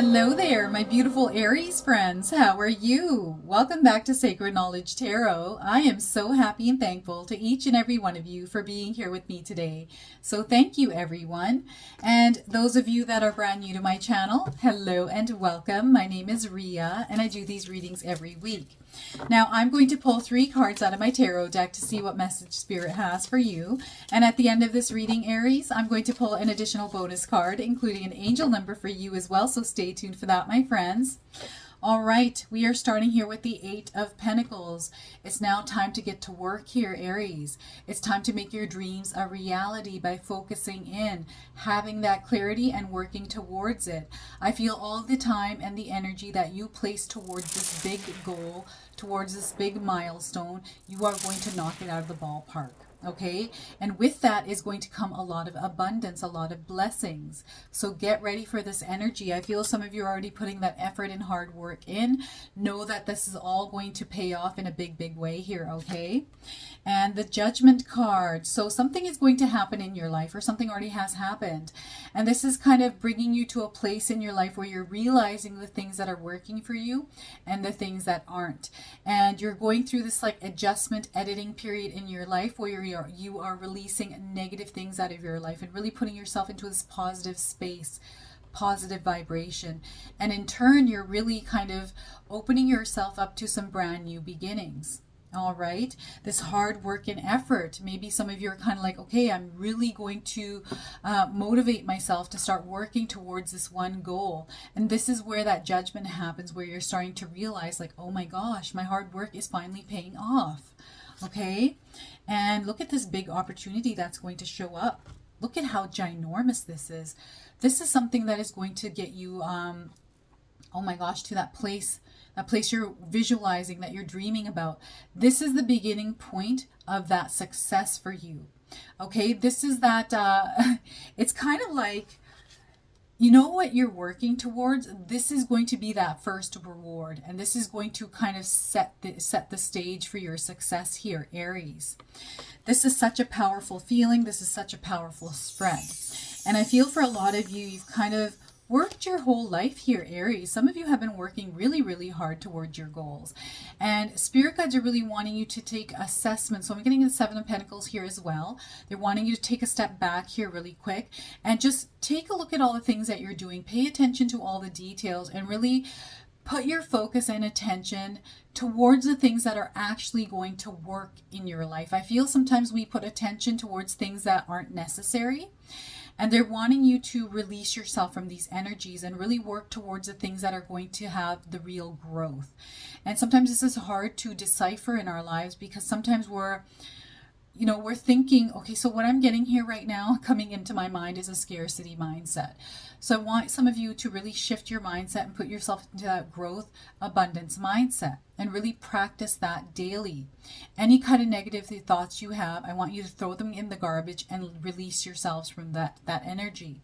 Hello there, my beautiful Aries friends. How are you? Welcome back to Sacred Knowledge Tarot. I am so happy and thankful to each and every one of you for being here with me today. So thank you, everyone. And those of you that are brand new to my channel, hello and welcome. My name is Ria, and I do these readings every week. Now, I'm going to pull 3 cards out of my tarot deck to see what message Spirit has for you. And at the end of this reading, Aries, I'm going to pull an additional bonus card, including an angel number for you as well. So stay tuned for that, my friends. All right, we are starting here with the 8 of Pentacles. It's now time to get to work here, Aries. It's time to make your dreams a reality by focusing in, having that clarity and working towards it. I feel all the time and the energy that you place towards this big goal, towards this big milestone, you are going to knock it out of the ballpark. Okay, and with that is going to come a lot of abundance, a lot of blessings. So get ready for this energy. I feel some of you are already putting that effort and hard work in. Know that this is all going to pay off in a big way here, okay? And the Judgment card. So something is going to happen in your life, or something already has happened. And this is kind of bringing you to a place in your life where you're realizing the things that are working for you and the things that aren't. And you're going through this like adjustment, editing period in your life where you are releasing negative things out of your life and really putting yourself into this positive space, positive vibration. And in turn, you're really kind of opening yourself up to some brand new beginnings. All right, this hard work and effort. Maybe some of you are kind of like, okay, I'm really going to motivate myself to start working towards this one goal. And this is where that judgment happens, where you're starting to realize like, oh my gosh, my hard work is finally paying off. Okay, and look at this big opportunity that's going to show up. Look at how ginormous this is. This is something that is going to get you, oh my gosh, to that place you're visualizing, that you're dreaming about. This is the beginning point of that success for you. Okay, this is that, it's kind of like, you know what you're working towards? This is going to be that first reward. And this is going to kind of set the stage for your success here, Aries. This is such a powerful feeling. This is such a powerful spread. And I feel for a lot of you, you've kind of worked your whole life here, Aries. Some of you have been working really hard towards your goals. And Spirit guides are really wanting you to take assessment. So I'm getting the 7 of Pentacles here as well. They're wanting you to take a step back here really quick and just take a look at all the things that you're doing. Pay attention to all the details and really put your focus and attention towards the things that are actually going to work in your life. I feel sometimes we put attention towards things that aren't necessary. And they're wanting you to release yourself from these energies and really work towards the things that are going to have the real growth. And sometimes this is hard to decipher in our lives because sometimes we're thinking, okay, so what I'm getting here right now coming into my mind is a scarcity mindset. So I want some of you to really shift your mindset and put yourself into that growth, abundance mindset and really practice that daily. Any kind of negative thoughts you have, I want you to throw them in the garbage and release yourselves from that energy.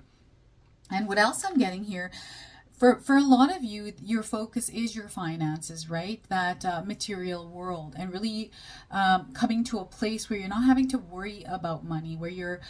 And what else I'm getting here, for a lot of you, your focus is your finances, right? That material world, and really coming to a place where you're not having to worry about money, where you're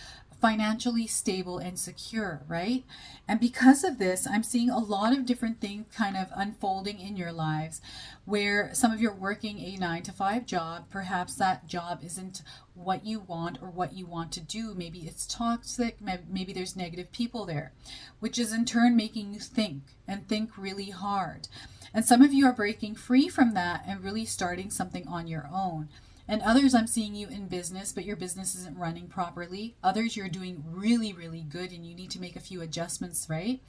financially stable and secure, right? And because of this, I'm seeing a lot of different things kind of unfolding in your lives where some of you are working a 9-to-5 job. Perhaps that job isn't what you want or what you want to do. Maybe it's toxic. Maybe there's negative people there, which is in turn making you think and think really hard. And some of you are breaking free from that and really starting something on your own. And others, I'm seeing you in business, but your business isn't running properly. Others, you're doing really good and you need to make a few adjustments, right?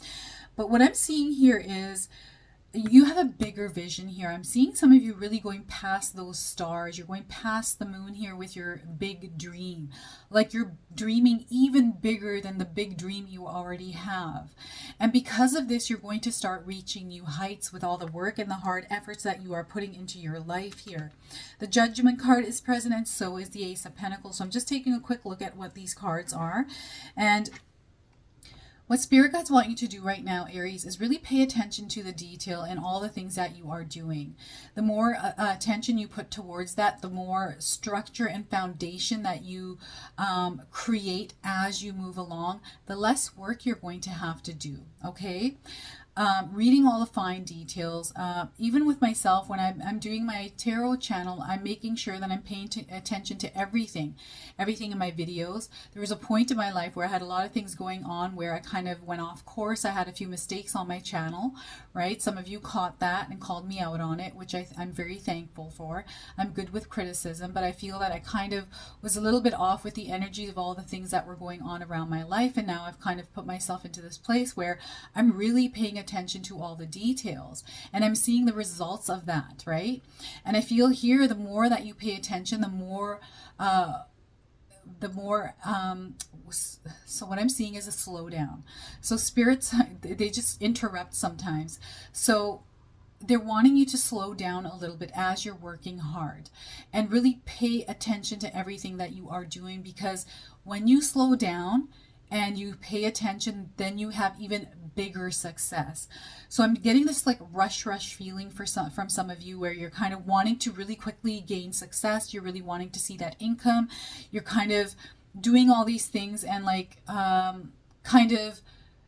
But what I'm seeing here is you have a bigger vision here. I'm seeing some of you really going past those stars. You're going past the moon here with your big dream. Like you're dreaming even bigger than the big dream you already have. And because of this, you're going to start reaching new heights with all the work and the hard efforts that you are putting into your life here. The Judgment card is present, and so is the Ace of Pentacles. So I'm just taking a quick look at what these cards are. And what Spirit guides want you to do right now, Aries, is really pay attention to the detail and all the things that you are doing. The more attention you put towards that, the more structure and foundation that you create as you move along, the less work you're going to have to do, okay? reading all the fine details. Even with myself, when I'm doing my tarot channel, I'm making sure that I'm paying attention to everything in my videos. There was a point in my life where I had a lot of things going on where I kind of went off course. I had a few mistakes on my channel, right? Some of you caught that and called me out on it, which I'm very thankful for. I'm good with criticism, but I feel that I kind of was a little bit off with the energy of all the things that were going on around my life, and now I've kind of put myself into this place where I'm really paying attention to all the details, and I'm seeing the results of that, right? And I feel here, the more that you pay attention, the more so what I'm seeing is a slowdown. So spirits, they just interrupt sometimes. So they're wanting you to slow down a little bit as you're working hard and really pay attention to everything that you are doing, because when you slow down and you pay attention, then you have even bigger success. So I'm getting this like rush feeling from some of you, where you're kind of wanting to really quickly gain success. You're really wanting to see that income. You're kind of doing all these things, and like kind of,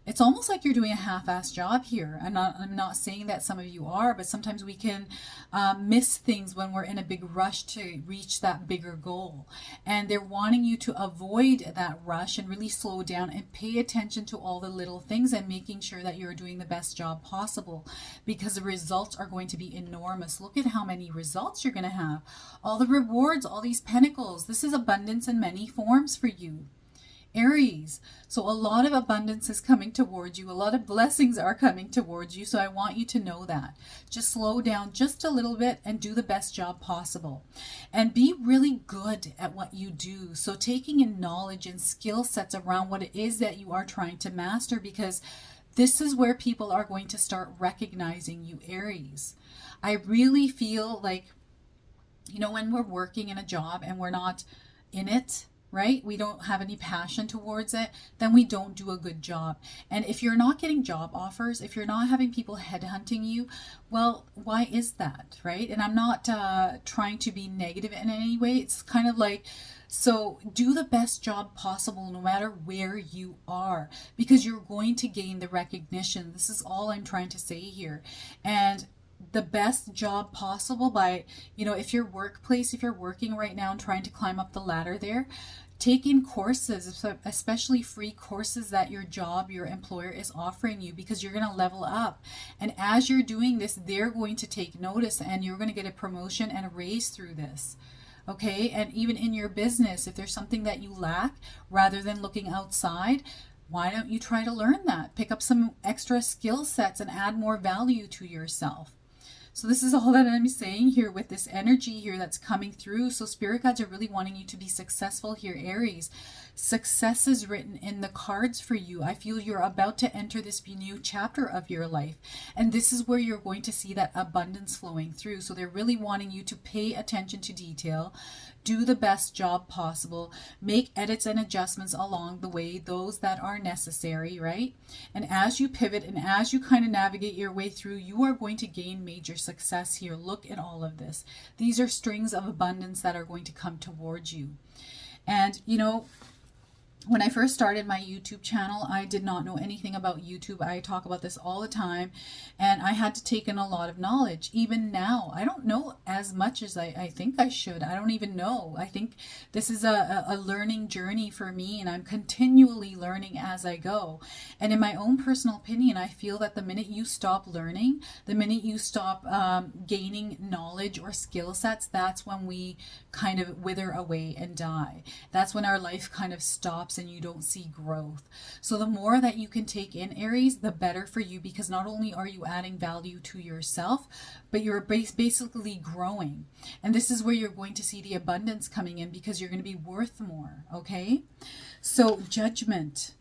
it's almost like you're doing a half-assed job here. I'm not saying that some of you are, but sometimes we can miss things when we're in a big rush to reach that bigger goal. And they're wanting you to avoid that rush and really slow down and pay attention to all the little things and making sure that you're doing the best job possible, because the results are going to be enormous. Look at how many results you're going to have. All the rewards, all these pentacles. This is abundance in many forms for you, Aries. So a lot of abundance is coming towards you. A lot of blessings are coming towards you. So I want you to know that. Just slow down just a little bit and do the best job possible. And be really good at what you do. So taking in knowledge and skill sets around what it is that you are trying to master, because this is where people are going to start recognizing you, Aries. I really feel like, you know, when we're working in a job and we're not in it, right? We don't have any passion towards it, then we don't do a good job. And if you're not getting job offers, if you're not having people headhunting you, well, why is that, right? And I'm not trying to be negative in any way. It's kind of like, so do the best job possible no matter where you are, because you're going to gain the recognition. This is all I'm trying to say here. And the best job possible by, you know, if you're working right now and trying to climb up the ladder there, take in courses, especially free courses that your employer is offering you, because you're going to level up. And as you're doing this, they're going to take notice, and you're going to get a promotion and a raise through this. Okay. And even in your business, if there's something that you lack, rather than looking outside, why don't you try to learn that? Pick up some extra skill sets and add more value to yourself. So this is all that I'm saying here with this energy here that's coming through. So spirit guides are really wanting you to be successful here, Aries. Success is written in the cards for you. I feel you're about to enter this new chapter of your life. And this is where you're going to see that abundance flowing through. So they're really wanting you to pay attention to detail, do the best job possible, make edits and adjustments along the way, those that are necessary, right? And as you pivot and as you kind of navigate your way through, you are going to gain major success here. Look at all of this. These are strings of abundance that are going to come towards you. And, you know, when I first started my YouTube channel, I did not know anything about YouTube. I talk about this all the time, and I had to take in a lot of knowledge. Even now, I don't know as much as I think I should. I don't even know. I think this is a learning journey for me, and I'm continually learning as I go. And in my own personal opinion, I feel that the minute you stop learning, the minute you stop gaining knowledge or skill sets, that's when we kind of wither away and die. That's when our life kind of stops and you don't see growth. So the more that you can take in, Aries, the better for you, because not only are you adding value to yourself, but you're basically growing. And this is where you're going to see the abundance coming in, because you're going to be worth more. Okay. So judgment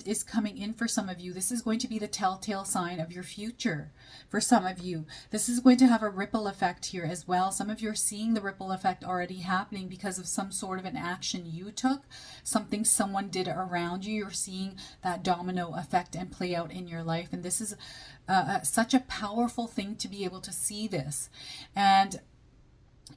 is coming in for some of you. This is going to be the telltale sign of your future for some of you. This is going to have a ripple effect here as well. Some of you are seeing the ripple effect already happening because of some sort of an action you took, something someone did around you. You're seeing that domino effect and play out in your life. And this is such a powerful thing to be able to see this. And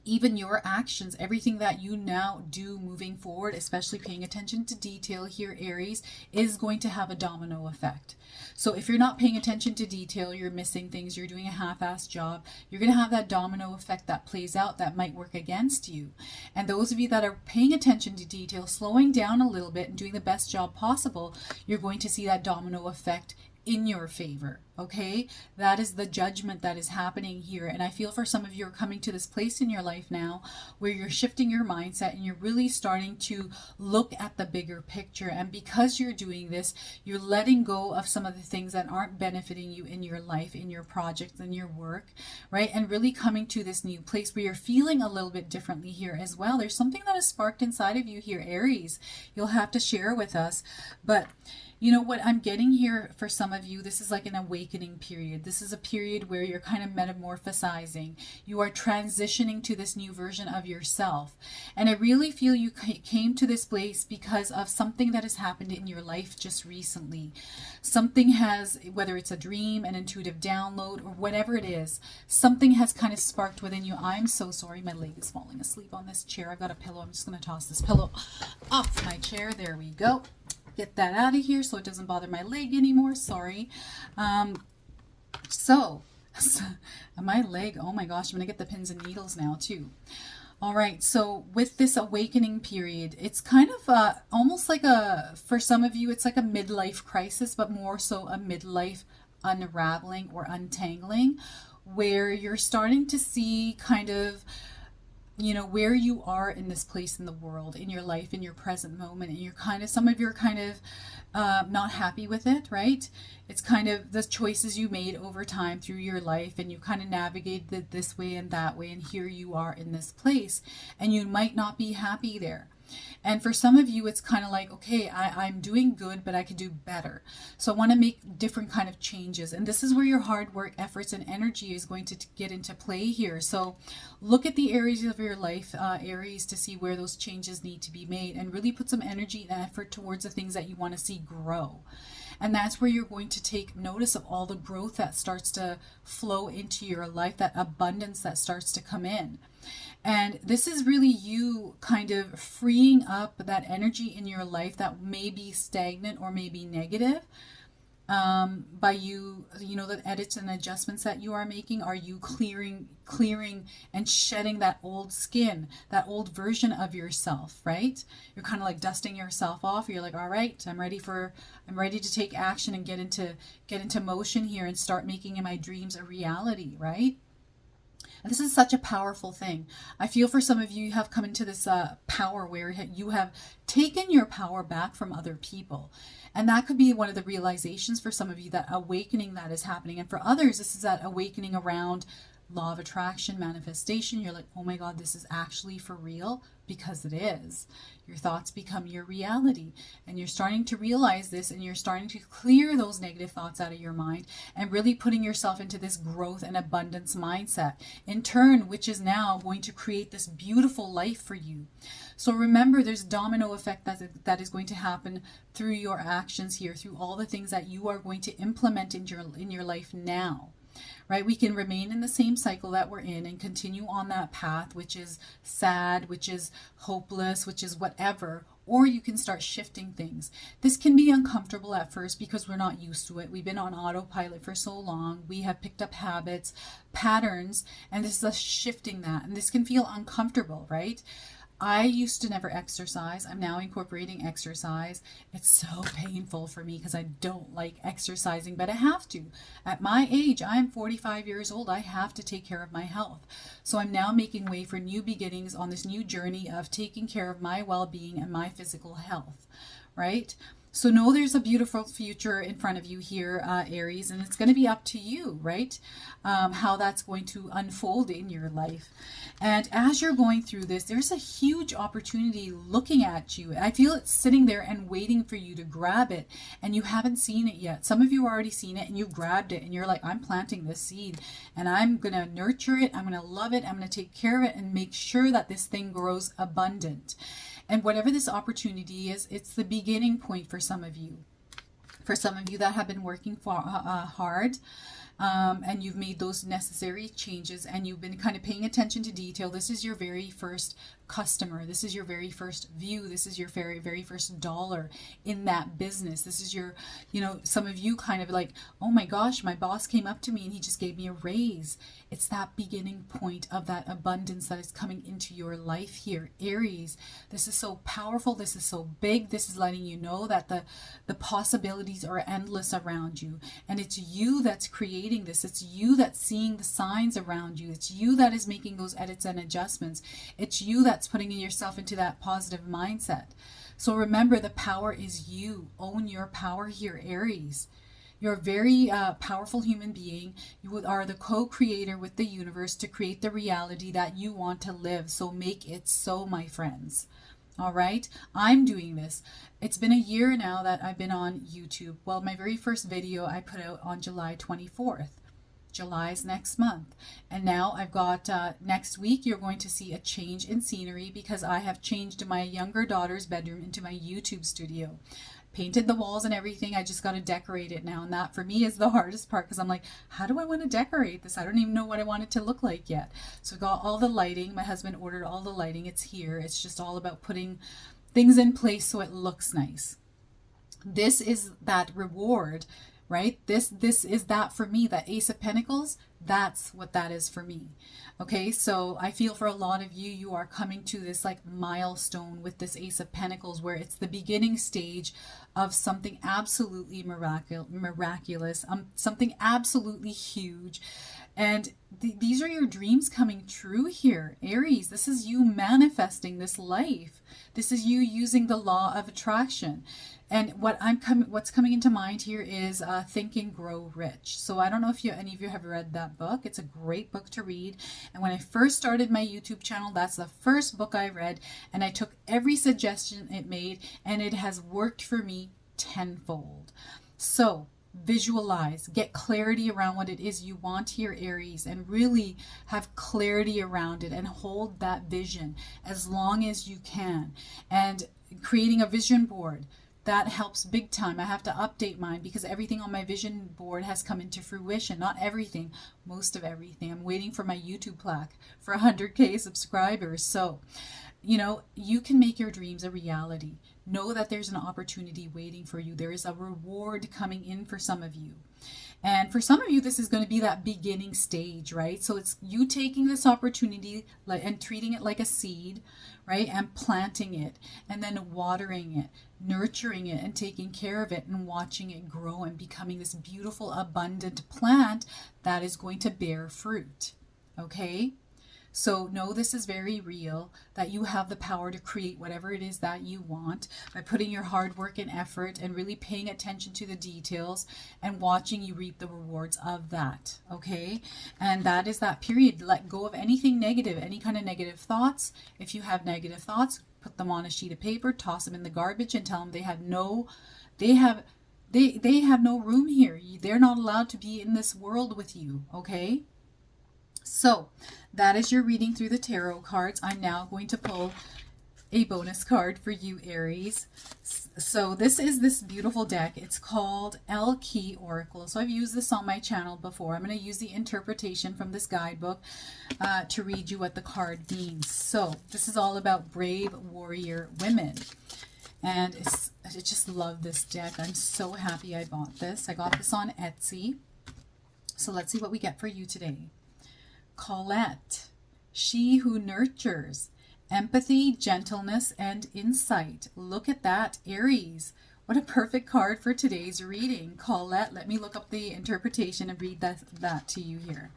even your actions, everything that you now do moving forward, especially paying attention to detail here, Aries, is going to have a domino effect. So if you're not paying attention to detail, you're missing things, you're doing a half-assed job, you're going to have that domino effect that plays out that might work against you. And those of you that are paying attention to detail, slowing down a little bit and doing the best job possible, you're going to see that domino effect in your favor. Okay, that is the judgment that is happening here. And I feel for some of you are coming to this place in your life now where you're shifting your mindset and you're really starting to look at the bigger picture. And because you're doing this, you're letting go of some of the things that aren't benefiting you in your life, in your projects, in your work, right? And really coming to this new place where you're feeling a little bit differently here as well. There's something that is sparked inside of you here, Aries. You'll have to share with us. But you know what I'm getting here for some of you, this is like an awakening period. This is a period where you're kind of metamorphosizing. You are transitioning to this new version of yourself. And I really feel you came to this place because of something that has happened in your life just recently. Something has, whether it's a dream, an intuitive download, or whatever it is, something has kind of sparked within you. I'm so sorry, my leg is falling asleep on this chair. I've got a pillow. I'm just going to toss this pillow off my chair. There we go. Get that out of here so it doesn't bother my leg anymore. Sorry. So my leg, oh my gosh, I'm gonna get the pins and needles now too. All right, so with this awakening period, it's kind of almost like for some of you, it's like a midlife crisis, but more so a midlife unraveling or untangling, where you're starting to see kind of, you know, where you are in this place in the world, in your life, in your present moment, and you're kind of, some of you are kind of not happy with it, right? It's kind of the choices you made over time through your life, and you kind of navigated it this way and that way, and here you are in this place, and you might not be happy there. And for some of you, it's kind of like, okay, I'm doing good, but I could do better. So I want to make different kind of changes. And this is where your hard work, efforts, and energy is going to get into play here. So look at the areas of your life, Aries, to see where those changes need to be made, and really put some energy and effort towards the things that you want to see grow. And that's where you're going to take notice of all the growth that starts to flow into your life, that abundance that starts to come in. And this is really you kind of freeing up that energy in your life that may be stagnant or may be negative. By you know, the edits and adjustments that you are making, are you clearing and shedding that old skin, that old version of yourself, right? You're kind of like dusting yourself off. You're like, all right, I'm ready to take action and get into motion here and start making my dreams a reality, right? And this is such a powerful thing. I feel for some of you, you have come into this power where you have taken your power back from other people. And that could be one of the realizations for some of you, that awakening that is happening. And for others, this is that awakening around law of attraction, manifestation. You're like, oh my God, this is actually for real, because it is. Your thoughts become your reality, and you're starting to realize this, and you're starting to clear those negative thoughts out of your mind and really putting yourself into this growth and abundance mindset in turn, which is now going to create this beautiful life for you. So remember, there's domino effect that is going to happen through your actions here, through all the things that you are going to implement in your life now. Right? We can remain in the same cycle that we're in and continue on that path, which is sad, which is hopeless, which is whatever, or you can start shifting things. This can be uncomfortable at first because we're not used to it. We've been on autopilot for so long. We have picked up habits, patterns, and this is us shifting that. And this can feel uncomfortable, right? I used to never exercise. I'm now incorporating exercise. It's so painful for me because I don't like exercising, but I have to. At my age, I'm 45 years old. I have to take care of my health. So I'm now making way for new beginnings on this new journey of taking care of my well-being and my physical health, right? So know there's a beautiful future in front of you here, Aries, and it's going to be up to you, right? How that's going to unfold in your life. And as you're going through this, there's a huge opportunity looking at you. I feel it's sitting there and waiting for you to grab it, and you haven't seen it yet. Some of you already seen it and you grabbed it, and you're like, I'm planting this seed and I'm going to nurture it. I'm going to love it. I'm going to take care of it and make sure that this thing grows abundant. And whatever this opportunity is, it's the beginning point for some of you. For some of you that have been working hard, and you've made those necessary changes, and you've been kind of paying attention to detail. This is your very first customer. This is your very first view. This is your very first dollar in that business. This is your, some of you kind of like, oh my gosh, my boss came up to me and he just gave me a raise. It's that beginning point of that abundance that is coming into your life here, Aries. This is so powerful. This is so big. This is letting you know that the possibilities are endless around you, and it's you that's creating this. It's you that's seeing the signs around you. It's you that is making those edits and adjustments. It's you that's putting yourself into that positive mindset. So remember, the power is you. Own your power here, Aries. You're a very powerful human being. You are the co-creator with the universe to create the reality that you want to live. So make it so, my friends. All right, I'm doing this. It's been a year now that I've been on YouTube. Well, my very first video I put out on July 24th. July's next month. And now I've got next week you're going to see a change in scenery because I have changed my younger daughter's bedroom into my YouTube studio. Painted the walls and everything. I just got to decorate it now, and that for me is the hardest part, because I'm like, how do I want to decorate this? I don't even know what I want it to look like yet. So I got all the lighting. My husband ordered all the lighting. It's here. It's just all about putting things in place so it looks nice. This is that reward, right? This is that for me. That Ace of Pentacles, that's what that is for me. Okay, so I feel for a lot of you, you are coming to this like milestone with this Ace of Pentacles, where it's the beginning stage of something absolutely miraculous, something absolutely huge. And these are your dreams coming true here, Aries. This is you manifesting this life. This is you using the law of attraction. And what's coming into mind here is Think and Grow Rich. So I don't know if any of you have read that book. It's a great book to read. And when I first started my YouTube channel, that's the first book I read. And I took every suggestion it made, and it has worked for me tenfold. So visualize, get clarity around what it is you want here, Aries, and really have clarity around it and hold that vision as long as you can. And creating a vision board, that helps big time. I have to update mine because everything on my vision board has come into fruition. Not everything, most of everything. I'm waiting for my YouTube plaque for 100K subscribers. So, you can make your dreams a reality. Know that there's an opportunity waiting for you. There is a reward coming in for some of you. And for some of you, this is going to be that beginning stage, right? So it's you taking this opportunity and treating it like a seed, right? And planting it, and then watering it, nurturing it, and taking care of it, and watching it grow and becoming this beautiful, abundant plant that is going to bear fruit. Okay? So know this is very real, that you have the power to create whatever it is that you want by putting your hard work and effort and really paying attention to the details and watching you reap the rewards of that. Okay? And that is that period. Let go of anything negative, any kind of negative thoughts. If you have negative thoughts, put them on a sheet of paper, toss them in the garbage, and tell them they have no room here. They're not allowed to be in this world with you. Okay? So that is your reading through the tarot cards. I'm now going to pull a bonus card for you, Aries. So this is this beautiful deck. It's called El Key Oracle. So I've used this on my channel before. I'm going to use the interpretation from this guidebook to read you what the card means. So this is all about brave warrior women. And I just love this deck. I'm so happy I bought this. I got this on Etsy. So let's see what we get for you today. Colette, she who nurtures, empathy, gentleness, and insight. Look at that, Aries. What a perfect card for today's reading. Colette, let me look up the interpretation and read that to you here.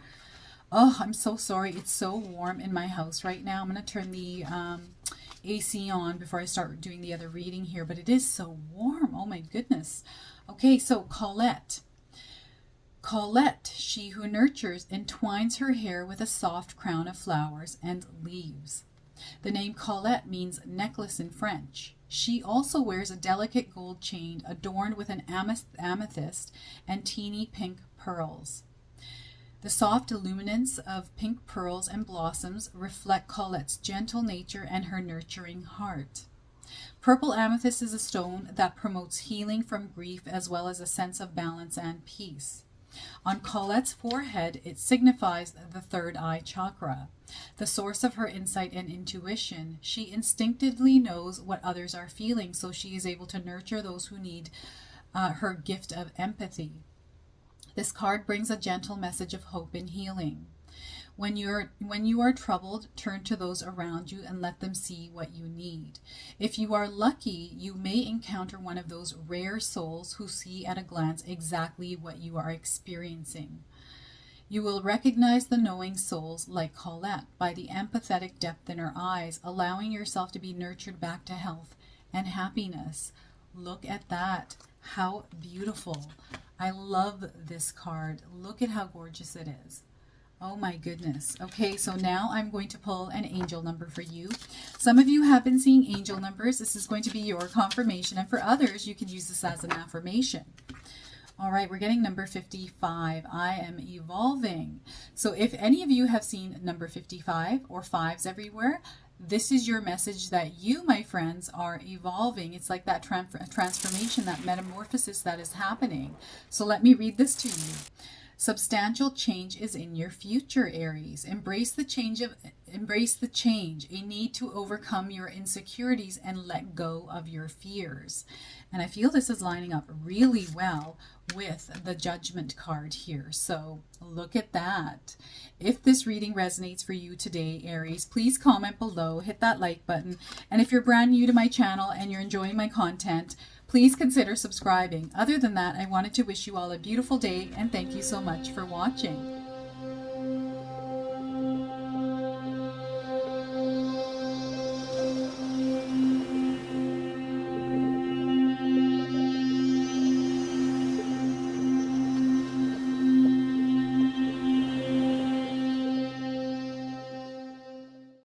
Oh, I'm so sorry. It's so warm in my house right now. I'm going to turn the AC on before I start doing the other reading here, but it is so warm. Oh my goodness. Okay, so Colette. Colette, she who nurtures, entwines her hair with a soft crown of flowers and leaves. The name Colette means necklace in French. She also wears a delicate gold chain adorned with an amethyst and teeny pink pearls. The soft luminance of pink pearls and blossoms reflect Colette's gentle nature and her nurturing heart. Purple amethyst is a stone that promotes healing from grief as well as a sense of balance and peace. On Colette's forehead, it signifies the third eye chakra, the source of her insight and intuition. She instinctively knows what others are feeling, so she is able to nurture those who need her gift of empathy. This card brings a gentle message of hope and healing. When you are troubled, turn to those around you and let them see what you need. If you are lucky, you may encounter one of those rare souls who see at a glance exactly what you are experiencing. You will recognize the knowing souls like Colette by the empathetic depth in her eyes, allowing yourself to be nurtured back to health and happiness. Look at that. How beautiful. I love this card. Look at how gorgeous it is. Oh my goodness. Okay, so now I'm going to pull an angel number for you. Some of you have been seeing angel numbers. This is going to be your confirmation, and for others, you can use this as an affirmation. All right, we're getting number 55. I am evolving. So if any of you have seen number 55 or fives everywhere, this is your message that you, my friends, are evolving. It's like that transformation, that metamorphosis that is happening. So let me read this to you. Substantial change is in your future, Aries. Embrace the change, a need to overcome your insecurities and let go of your fears. And I feel this is lining up really well with the Judgment card here. So look at that. If this reading resonates for you today, Aries, please comment below, hit that like button. And if you're brand new to my channel and you're enjoying my content, please consider subscribing. Other than that, I wanted to wish you all a beautiful day and thank you so much for watching.